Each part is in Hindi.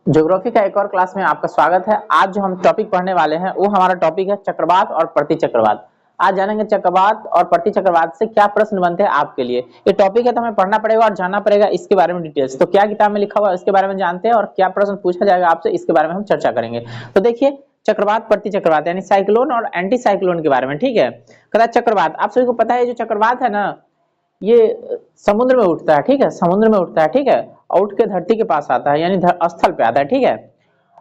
ज्योग्राफी का एक और क्लास में आपका स्वागत है। आज जो हम टॉपिक पढ़ने वाले हैं वो हमारा टॉपिक है चक्रवात और प्रतिचक्रवात। आज जानेंगे चक्रवात और प्रतिचक्रवात से क्या प्रश्न बनते हैं आपके लिए। ये टॉपिक है तो हमें पढ़ना पड़ेगा और जानना पड़ेगा इसके बारे में डिटेल्स। तो क्या किताब में लिखा हुआ है इसके बारे में जानते हैं और क्या प्रश्न पूछा जाएगा आपसे इसके बारे में हम चर्चा करेंगे। तो देखिए चक्रवात प्रतिचक्रवात यानी साइक्लोन और एंटी साइक्लोन के बारे में, ठीक है। कहता है चक्रवात, आप सभी को पता है जो चक्रवात है ना ये समुद्र में उठता है, ठीक है, समुद्र में उठता है, ठीक है, और उठ के धरती के पास आता है यानी स्थल पे आता है, ठीक है।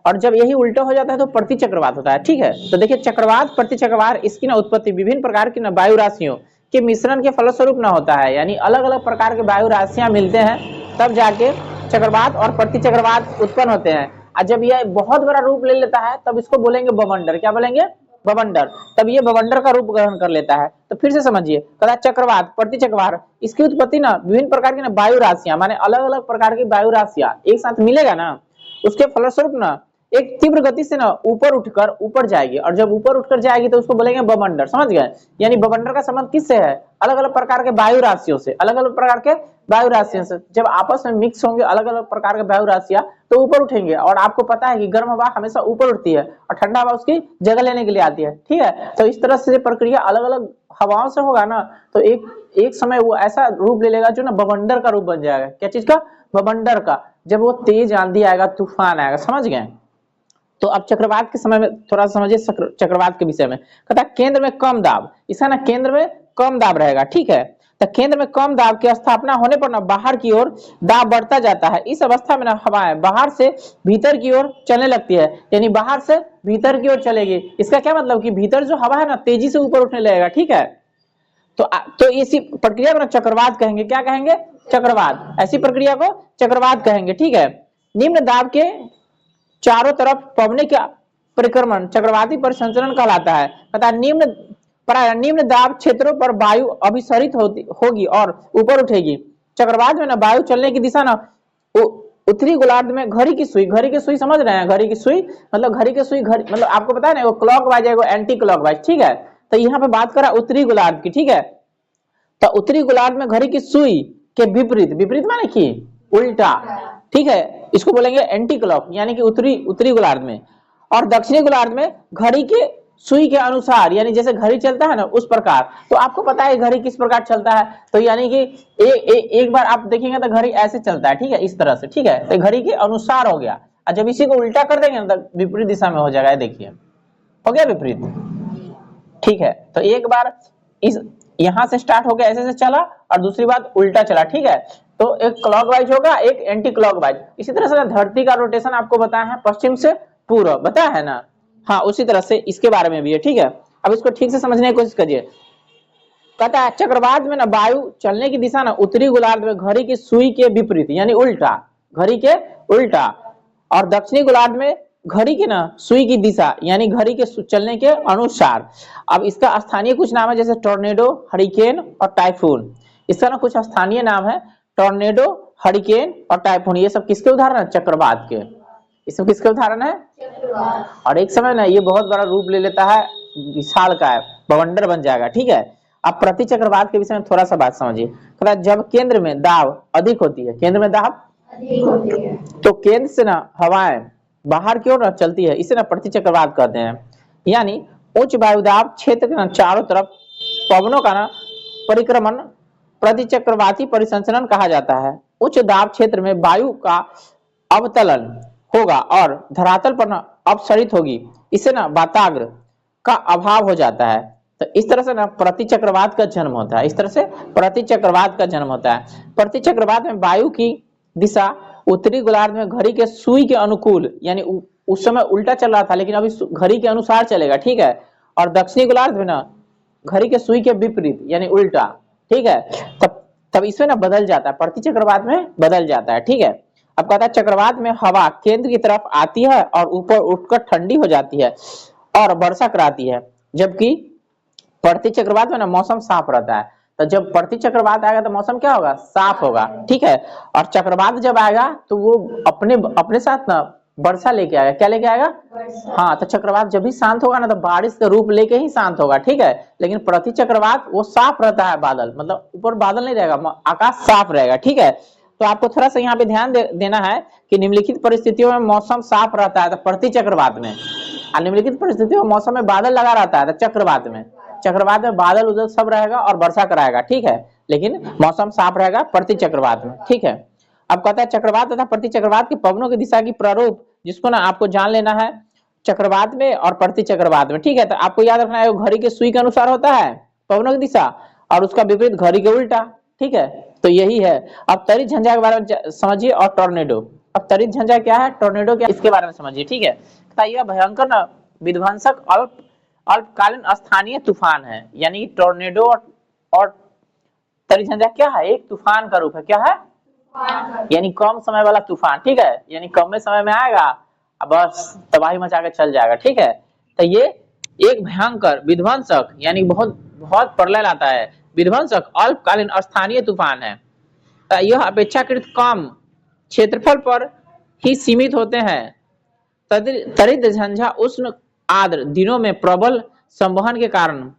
और जब यही उल्टा हो जाता है तो प्रतिचक्रवात होता है, ठीक है। तो देखिए चक्रवात प्रतिचक्रवात इसकी ना उत्पत्ति विभिन्न प्रकार की ना वायु राशियों के मिश्रण के फलस्वरूप ना होता है, यानी अलग अलग प्रकार के वायु राशियां मिलते हैं तब जाके चक्रवात और प्रतिचक्रवात उत्पन्न होते हैं। और जब यह बहुत बड़ा रूप ले लेता है तब इसको बोलेंगे बवंडर। क्या बोलेंगे? बवंडर। तब ये बवंडर का रूप ग्रहण कर लेता है। तो फिर से समझिए, कदा चक्रवात प्रतिचक्रवात इसकी उत्पत्ति ना विभिन्न प्रकार की ना वायु राशियां माने अलग अलग प्रकार की वायु राशियां एक साथ मिलेगा ना, उसके फलस्वरूप ना एक तीव्र गति से ना ऊपर उठकर ऊपर जाएगी, और जब ऊपर उठकर जाएगी तो उसको बोलेंगे बवंडर। समझ गए? यानी बवंडर का संबंध किससे है? अलग अलग प्रकार के वायु राशियों से, अलग अलग प्रकार के वायु राशियों से जब आपस में मिक्स होंगे अलग अलग प्रकार के वायु राशियां तो ऊपर उठेंगे। और आपको पता है कि गर्म हवा हमेशा ऊपर उठती है और ठंडा हवा उसकी जगह लेने के लिए आती है, ठीक है। तो इस तरह से प्रक्रिया अलग अलग हवाओं से होगा ना तो एक समय वो ऐसा रूप ले लेगा जो ना बवंडर का रूप बन जाएगा। क्या चीज का? बवंडर का। जब वो तेज आंधी आएगा, तूफान आएगा। समझ गए? तो अब चक्रवात के समय में थोड़ा सा समझिए चक्रवात के विषय में। कहता है केंद्र में कम दाब, इसका ना केंद्र में कम दाब रहेगा, ठीक है। तो केंद्र में कम दाब की स्थापना होने पर ना बाहर की ओर दाब बढ़ता जाता है। इस अवस्था में ना हवाएं बाहर से भीतर की ओर चलने लगती है, यानी बाहर से भीतर की ओर चलेगी। इसका क्या मतलब कि भीतर जो हवा है ना तेजी से ऊपर उठने लगेगा, ठीक है। तो इसी प्रक्रिया को ना चक्रवात कहेंगे। क्या कहेंगे? चक्रवात। ऐसी प्रक्रिया को चक्रवात कहेंगे, ठीक है। निम्न दाब के चारों तरफ पवने का परिक्रमण चक्रवाती परिसंचरण कहलाता है। तथा निम्न दाब क्षेत्रों पर वायु अभिसरित होगी और ऊपर उठेगी। चक्रवात में ना वायु चलने की दिशा ना उत्तरी गोलार्ध में घड़ी की सुई समझ रहे हैं? घड़ी की सुई मतलब घड़ी की सुई, घड़ी मतलब आपको पता है ना वो क्लॉकवाइज है वो एंटी क्लॉकवाइज, ठीक है। तो यहाँ पे बात करा उत्तरी गोलार्ध की, ठीक है। तो उत्तरी गोलार्ध में घड़ी की सुई के विपरीत, विपरीत माने कि उल्टा, ठीक है, इसको बोलेंगे एंटी क्लॉक यानी कि उत्तरी गोलार्ध में। और दक्षिणी गोलार्ध में घड़ी के सुई के अनुसार यानी जैसे घड़ी चलता है ना उस प्रकार। तो आपको पता है घड़ी किस प्रकार चलता है, तो यानी कि एक बार आप देखेंगे तो घड़ी ऐसे चलता है, ठीक है, इस तरह से, ठीक है। तो घड़ी के अनुसार हो गया, और जब इसी को उल्टा कर देंगे ना तो विपरीत दिशा में हो जाएगा। देखिए हो गया विपरीत, ठीक है। तो एक बार इस यहां से स्टार्ट हो गया, ऐसे से चला और दूसरी बार उल्टा चला, ठीक है। तो एक क्लॉकवाइज होगा, एक एंटी क्लॉकवाइज। इसी तरह से धरती का रोटेशन आपको बताया है पश्चिम से पूर्व, बताया है ना। हाँ, उसी तरह से इसके बारे में भी है, ठीक है। अब इसको ठीक से समझने की कोशिश करिए। कहता है चक्रवात में ना वायु चलने की दिशा ना उत्तरी गोलार्ध में घड़ी की सुई के विपरीत यानी उल्टा, घड़ी के उल्टा। और दक्षिणी गोलार्ध में घड़ी की ना सुई की दिशा यानी घड़ी के चलने के अनुसार। अब इसका स्थानीय कुछ नाम है जैसे टोर्नेडो, हरिकेन और टाइफून। इसका ना कुछ स्थानीय नाम है टोर्नेडो, हरिकेन और टाइफून। ये सब किसके उदाहरण है? चक्रवात के। इसमें किसके उदाहरण है? और एक समय ना ये बहुत बड़ा रूप ले लेता है, विशाल का है, बवंडर बन जाएगा, ठीक है। अब प्रति चक्रवात के विषय में थोड़ा सा बात समझिए। जब केंद्र में दाब अधिक होती है, केंद्र में दाब अधिक होती है तो केंद्र से ना हवाएं बाहर की ओर चलती है, इसे ना प्रति चक्रवात कहते हैं। यानी उच्च वायुदाब क्षेत्र के ना चारों तरफ पवनों का ना परिक्रमण प्रतिचक्रवाती परिसंचरण कहा जाता है। उच्च दाब क्षेत्र में वायु का अवतलन होगा और धरातल पर ना अपसरित होगी, इससे ना वाताग्र का अभाव हो जाता है। तो इस तरह से ना प्रतिचक्रवात का जन्म होता है। इस तरह से प्रतिचक्रवात का जन्म होता है। प्रतिचक्रवात में वायु की दिशा उत्तरी गोलार्ध में घड़ी के सुई के अनुकूल यानी उस समय उल्टा चल रहा था लेकिन अभी घड़ी के अनुसार चलेगा, ठीक है। और दक्षिणी गोलार्ध में ना घड़ी के सुई के विपरीत यानी उल्टा, ठीक है। तब इसमें ना बदल जाता है, प्रतिचक्रवात में बदल जाता है, ठीक है। अब कहता है चक्रवात में हवा केंद्र की तरफ आती है और ऊपर उठकर ठंडी हो जाती है और वर्षा कराती है, जबकि प्रतिचक्रवात में ना मौसम साफ रहता है। तो जब प्रतिचक्रवात आएगा तो मौसम क्या होगा? साफ होगा, ठीक है। और चक्रवात जब आएगा तो वो अपने अपने साथ ना वर्षा लेके आएगा। क्या लेके आएगा? हाँ, तो चक्रवात जब भी शांत होगा ना तो बारिश का रूप लेके ही शांत होगा, ठीक है। लेकिन प्रति चक्रवात वो साफ रहता है, बादल मतलब ऊपर बादल नहीं रहेगा, आकाश साफ रहेगा, ठीक है। तो आपको थोड़ा सा यहाँ पे ध्यान देना है कि निम्नलिखित परिस्थितियों में मौसम साफ रहता है तो प्रति चक्रवात में, और निम्नलिखित परिस्थितियों में मौसम में बादल लगा रहता है तो चक्रवात में। चक्रवात में बादल उदल सब रहेगा और वर्षा कराएगा, ठीक है, लेकिन मौसम साफ रहेगा प्रति चक्रवात में, ठीक है। अब कहता है चक्रवात तथा प्रति चक्रवात की पवनों की दिशा की प्रारूप, जिसको ना आपको जान लेना है चक्रवात में और प्रति चक्रवात में, ठीक है। तो आपको याद रखना है घड़ी के सुई के अनुसार होता है पवनों की दिशा, और उसका विपरीत घड़ी के उल्टा, ठीक है। तो यही है। अब तरित झंझा के बारे में समझिए और टॉर्नेडो। अब तरित झंझा क्या है, टॉर्नेडो क्या, इसके बारे में समझिए, ठीक है। यह भयंकर ना विध्वंसक अल्पकालीन स्थानीय तूफान है, यानी टॉर्नेडो और तरित झंझा क्या है, एक तूफान का रूप है, क्या है, यानी कम समय वाला तूफान, ठीक है, यानी कम समय में आएगा बस तबाही मचा के चल जाएगा, ठीक है। तो ये एक भयंकर विध्वंसक यानी बहुत बहुत प्रलय लाता है, विध्वंसक अल्पकालीन स्थानीय तूफान है। तो यह अपेक्षाकृत कम क्षेत्रफल पर ही सीमित होते हैं। तरित झंझा उष्ण आर्द्र दिनों में प्रबल संवहन के कारण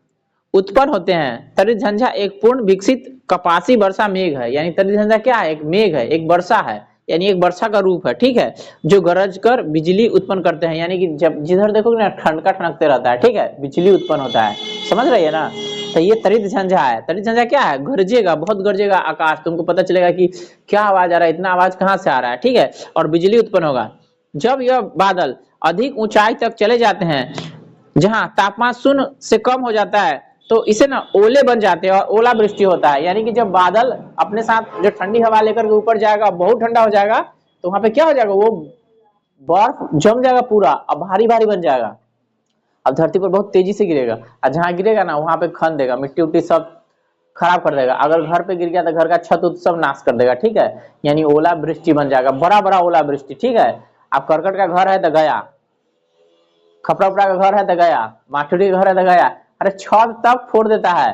उत्पन्न होते हैं। तरित झंझा एक पूर्ण विकसित कपासी वर्षा मेघ है, यानी तरित झंझा क्या है, एक मेघ है, एक वर्षा है, यानी एक वर्षा का रूप है, ठीक है, जो गरज कर बिजली उत्पन्न करते हैं, यानी कि जब जिधर देखोगे ना ठनका ठनकते रहता है, ठीक है, बिजली उत्पन्न होता है, समझ रही है ना। तो ये तरित झंझा है। तरित झंझा क्या है, गरजेगा, बहुत गरजेगा आकाश, तुमको पता चलेगा कि क्या आवाज आ रहा है, इतना आवाज कहाँ से आ रहा है, ठीक है, और बिजली उत्पन्न होगा। जब यह बादल अधिक ऊंचाई तक चले जाते हैं जहां तापमान शून्य से कम हो जाता है तो इसे ना ओले बन जाते हैं और ओला वृष्टि होता है, यानी कि जब बादल अपने साथ जो ठंडी हवा लेकर के ऊपर जाएगा, बहुत ठंडा हो जाएगा, तो वहां पे क्या हो जाएगा, वो बर्फ जम जाएगा पूरा और भारी भारी बन जाएगा। अब धरती पर बहुत तेजी से गिरेगा, और जहां गिरेगा ना वहां पे खन देगा, मिट्टी उट्टी सब खराब कर देगा। अगर घर पे गिर गया तो घर का छत उत सब नाश कर देगा, ठीक है, यानी ओला वृष्टि बन जाएगा, बड़ा बड़ा ओला वृष्टि, ठीक है। अब करकट का घर है तो गया, खपड़ा उपड़ा का घर है तो गया, माटुरी का घर है तो गया, अरे छत तक फोड़ देता है,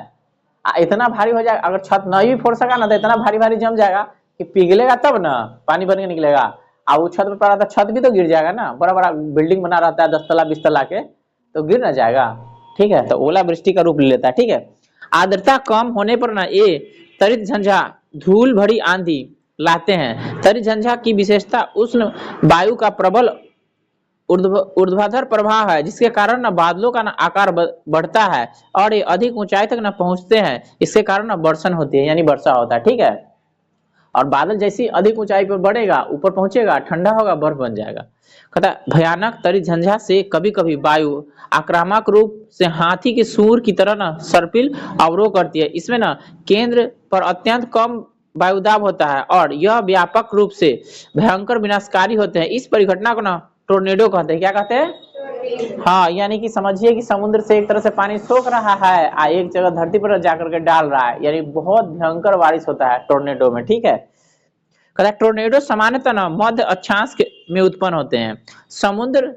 इतना भारी हो जाएगा। अगर छत नहीं भी फोड़ सका ना तो इतना भारी भारी जम जाएगा कि पिघलेगा तब ना पानी बन के निकलेगा, और वो छत पर पड़ा था, छत भी तो गिर जाएगा ना, बड़ा बड़ा बिल्डिंग बना रहता है 10 तला 20 तला के, तो गिर ना जाएगा, ठीक है। तो ओला वृष्टि का रूप ले लेता है, ठीक है। आर्द्रता कम होने पर ना ये तरित झंझा धूल भरी आंधी लाते हैं। तरित झंझा की विशेषता उष्ण वायु का प्रबल ऊर्ध्वाधर प्रवाह है, जिसके कारण ना बादलों का ना आकार बढ़ता है और ये अधिक ऊंचाई तक ना पहुंचते हैं, इसके कारण ना वर्षण होती है, यानी वर्षा होता है, ठीक है। और बादल जैसी अधिक ऊंचाई पर बढ़ेगा, ऊपर पहुंचेगा, ठंडा होगा, बर्फ बन जाएगा। कहता भयानक तरित झंझा से कभी कभी वायु आक्रामक रूप से हाथी के सूर की तरह ना सर्पिल अवरोह करती है। इसमें ना केंद्र पर अत्यंत कम वायुदाब होता है और यह व्यापक रूप से भयंकर विनाशकारी होते हैं। इस परिघटना को ना टोर्नेडो कहते हैं, क्या कहते हैं, हाँ, यानी कि समझिए कि समुद्र से एक तरह से पानी सोख रहा है, एक जगह धरती पर जाकर के डाल रहा है, यानी बहुत भयंकर बारिश होता है टोर्नेडो में, ठीक है। कहता है टोर्नेडो सामान्यतः ना मध्य अक्षांश में उत्पन्न होते हैं। समुद्र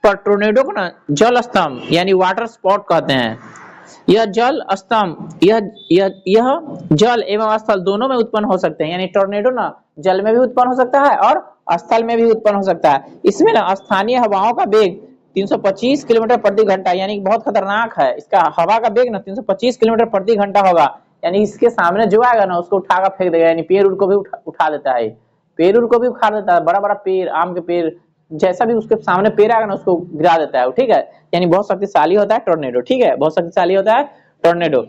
पर टोर्नेडो को ना जल स्तंभ यानी वाटर स्पॉट कहते हैं। यह जल स्तंभ यह जल एवं स्थल दोनों में उत्पन्न हो सकते हैं, यानी टोर्नेडो ना जल में भी उत्पन्न हो सकता है और स्थल में भी उत्पन्न हो सकता है। इसमें ना स्थानीय हवाओं का वेग 325 किलोमीटर प्रति घंटा, यानी बहुत खतरनाक है, इसका हवा का वेग ना 325 किलोमीटर प्रति घंटा होगा, यानी इसके सामने जो आएगा ना उसको उठा कर फेंक देगा, यानी पेड़ उड़ को भी उठा देता है, पेड़ उड़ को भी उखाड़ देता है, बड़ा बड़ा पेड़, आम के पेड़, जैसा भी उसके सामने पेड़ आएगा ना उसको गिरा देता है, ठीक है, यानी बहुत शक्तिशाली होता है टोर्नेडो, ठीक है, बहुत शक्तिशाली होता है टोर्नेडो।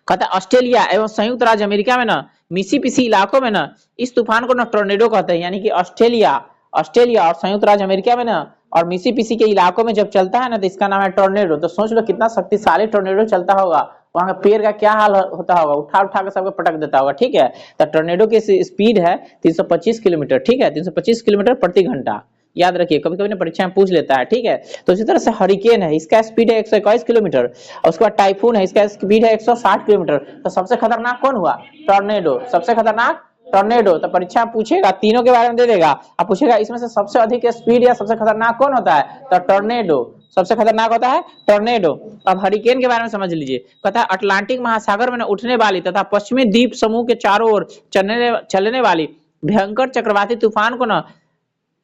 कहता है ऑस्ट्रेलिया एवं संयुक्त राज्य अमेरिका में ना मिसिसिपी इलाकों में ना इस तूफान को ना टोर्नेडो कहते हैं, यानी कि ऑस्ट्रेलिया और संयुक्त राज्य अमेरिका में ना और मिसिसिपी के इलाकों में जब चलता है ना तो इसका नाम है टोर्नेडो। तो सोच लो कितना शक्तिशाली टोर्नेडो चलता होगा, वहां का पेड़ का क्या हाल होता होगा, उठा उठा के सबको पटक देता होगा, ठीक है। तो टोर्नेडो की स्पीड है 325 किलोमीटर, ठीक है, 325 किलोमीटर प्रति घंटा, याद रखिए, कभी कभी ना परीक्षा में पूछ लेता है, ठीक है। तो इसी तरह से हरिकेन है, इसका स्पीड है 121 किलोमीटर, और उसके बाद टाइफून है, इसका स्पीड है 160 किलोमीटर। तो सबसे खतरनाक कौन हुआ, टोर्नेडो, सबसे खतरनाक टोर्नेडो। तो परीक्षा पूछेगा, तीनों के बारे में दे देगा, अब पूछेगा इसमें से सबसे अधिक स्पीड या सबसे खतरनाक कौन होता है, तो टोर्नेडो सबसे खतरनाक होता है टोर्नेडो। अब हरिकेन के बारे में समझ लीजिए। कहता है अटलांटिक महासागर में उठने वाली तथा पश्चिमी द्वीप समूह के चारों ओर चलने वाली भयंकर चक्रवाती तूफान को ना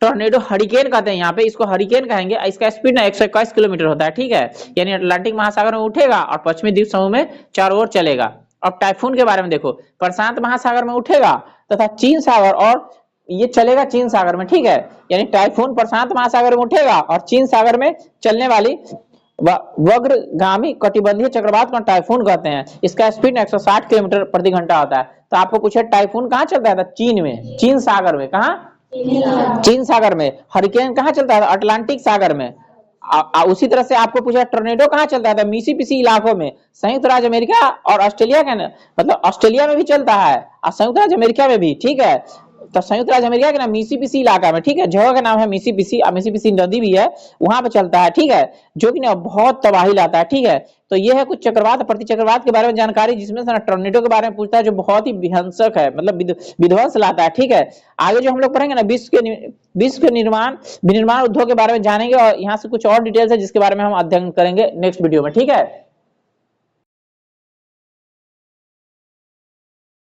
टोर्नेडो हरिकेन कहते हैं, यहाँ पे इसको हरिकेन कहेंगे। इसका स्पीड ना 121 किलोमीटर होता है, ठीक है, यानी अटलांटिक महासागर में उठेगा और पश्चिमी द्वीप समूह में चारों ओर चलेगा। अब टाइफून के बारे में देखो, प्रशांत महासागर में उठेगा तथा चीन सागर, और ये चलेगा चीन सागर में, ठीक है। यानी टाइफून प्रशांत महासागर में उठेगा और चीन सागर में चलने वाली वग्रगामी कटिबंधीय चक्रवात को टाइफून कहते हैं। इसका स्पीड 160 किलोमीटर प्रति घंटा होता है। तो आपको पूछे टाइफून कहाँ चलता था? चीन में, चीन सागर में। कहाँ? चीन सागर में। हरिकेन कहाँ चलता था? अटलांटिक सागर में। उसी तरह से आपको पूछा टोर्नेडो कहाँ चलता था? मिसिसिपी इलाकों में। संयुक्त राज्य अमेरिका और ऑस्ट्रेलिया का, मतलब ऑस्ट्रेलिया में भी चलता है और संयुक्त राज्य अमेरिका में भी, ठीक है। तो संयुक्त राज्य अमेरिका के ना मिसिसिपी इलाका में, ठीक है, जगह का नाम है मिसिसिपी, मिसिसिपी नदी भी है, वहां पे चलता है, ठीक है, जो कि ना बहुत तबाही लाता है, ठीक है। तो ये है कुछ चक्रवात प्रति चक्रवात के बारे में जानकारी, जिसमें से ना टोर्नेडो के बारे में पूछता है, जो बहुत ही विध्वंसक है, मतलब विध्वंस लाता है, ठीक है। आगे जो हम लोग पढ़ेंगे ना विश्व के विनिर्माण उद्योग के बारे में जानेंगे, और यहाँ से कुछ और डिटेल्स है जिसके बारे में हम अध्ययन करेंगे नेक्स्ट वीडियो में, ठीक है।